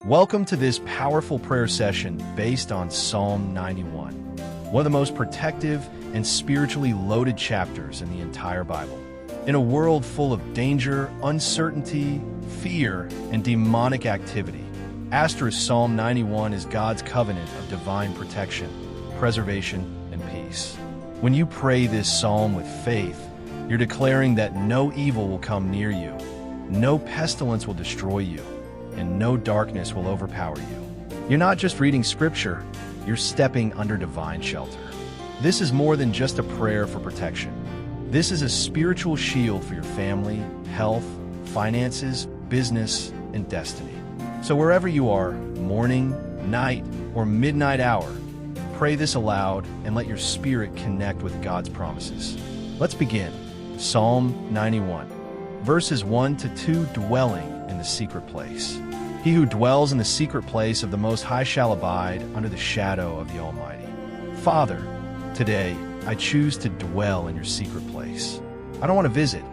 Welcome to this powerful prayer session based on Psalm 91, one of the most protective and spiritually loaded chapters in the entire Bible. In a world full of danger, uncertainty, fear, and demonic activity, Psalm 91 is God's covenant of divine protection, preservation, and peace. When you pray this psalm with faith, you're declaring that no evil will come near you, no pestilence will destroy you, and no darkness will overpower you. You're not just reading scripture, you're stepping under divine shelter. This is more than just a prayer for protection. This is a spiritual shield for your family, health, finances, business, and destiny. So wherever you are, morning, night, or midnight hour, pray this aloud and let your spirit connect with God's promises. Let's begin. Psalm 91, verses 1 to 2, dwelling in the secret place. He who dwells in the secret place of the Most High shall abide under the shadow of the Almighty. Father, today I choose to dwell in your secret place. I don't want to visit.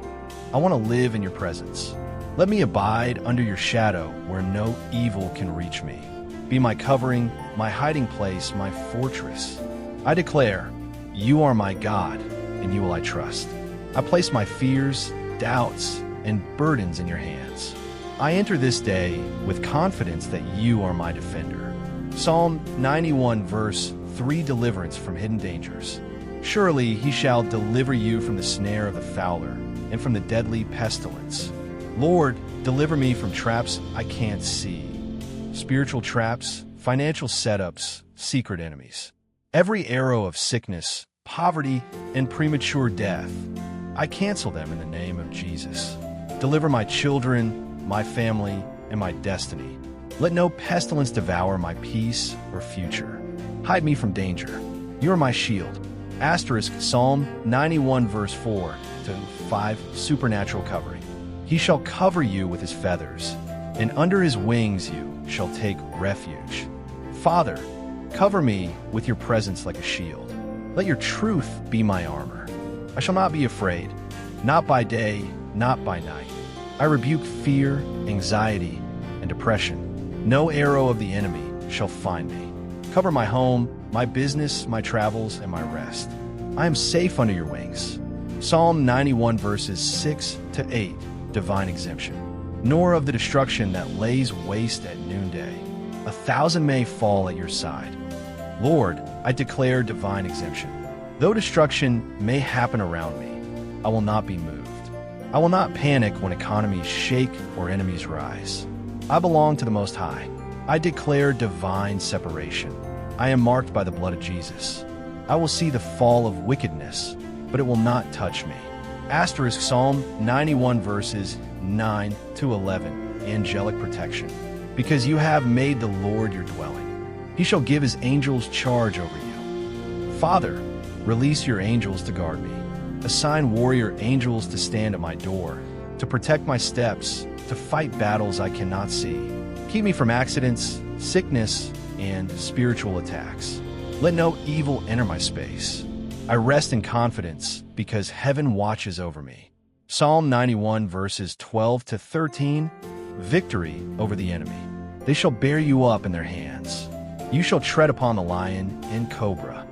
I want to live in your presence. Let me abide under your shadow where no evil can reach me. Be my covering, my hiding place, my fortress. I declare, you are my God, in you will I trust. I place my fears, doubts, and burdens in your hands. I enter this day with confidence that you are my defender. Psalm 91 verse 3, deliverance from hidden dangers. Surely he shall deliver you from the snare of the fowler and from the deadly pestilence. Lord, deliver me from traps I can't see. Spiritual traps, financial setups, secret enemies. Every arrow of sickness, poverty, and premature death, I cancel them in the name of Jesus. Deliver my children, my family, and my destiny. Let no pestilence devour my peace or future. Hide me from danger. You are my shield. Psalm 91 verse 4 to 5, supernatural covering. He shall cover you with his feathers, and under his wings you shall take refuge. Father, cover me with your presence like a shield. Let your truth be my armor. I shall not be afraid, not by day, not by night. I rebuke fear, anxiety, and depression. No arrow of the enemy shall find me. Cover my home, my business, my travels, and my rest. I am safe under your wings. Psalm 91 verses 6 to 8, divine exemption. Nor of the destruction that lays waste at noonday. 1,000 may fall at your side. Lord, I declare divine exemption. Though destruction may happen around me, I will not be moved. I will not panic when economies shake or enemies rise. I belong to the Most High. I declare divine separation. I am marked by the blood of Jesus. I will see the fall of wickedness, but it will not touch me. Psalm 91 verses 9 to 11, angelic protection. Because you have made the Lord your dwelling. He shall give his angels charge over you. Father, release your angels to guard me. Assign warrior angels to stand at my door, to protect my steps, to fight battles I cannot see. Keep me from accidents, sickness, and spiritual attacks. Let no evil enter my space. I rest in confidence because heaven watches over me. Psalm 91 verses 12 to 13, victory over the enemy. They shall bear you up in their hands. You shall tread upon the lion and cobra.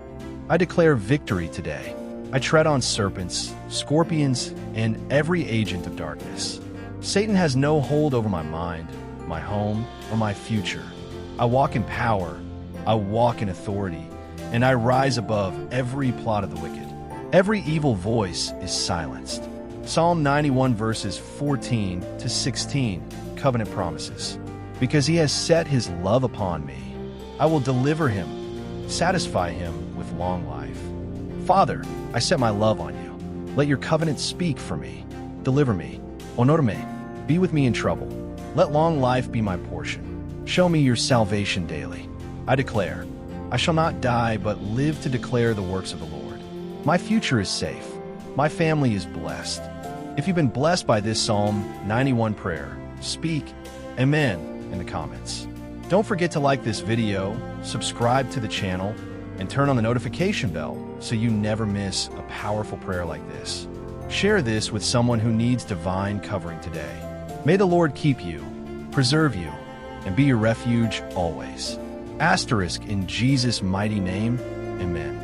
I declare victory today. I tread on serpents, scorpions, and every agent of darkness. Satan has no hold over my mind, my home, or my future. I walk in power, I walk in authority, and I rise above every plot of the wicked. Every evil voice is silenced. Psalm 91 verses 14 to 16, covenant promises. Because he has set his love upon me, I will deliver him, satisfy him with long life. Father, I set my love on you. Let your covenant speak for me. Deliver me. Honorame, be with me in trouble. Let long life be my portion. Show me your salvation daily. I declare, I shall not die but live to declare the works of the Lord. My future is safe. My family is blessed. If you've been blessed by this Psalm 91 prayer, speak Amen in the comments. Don't forget to like this video, subscribe to the channel, and turn on the notification bell so you never miss a powerful prayer like this. Share this with someone who needs divine covering today. May the Lord keep you, preserve you, and be your refuge always. Asterisk in Jesus' mighty name, amen.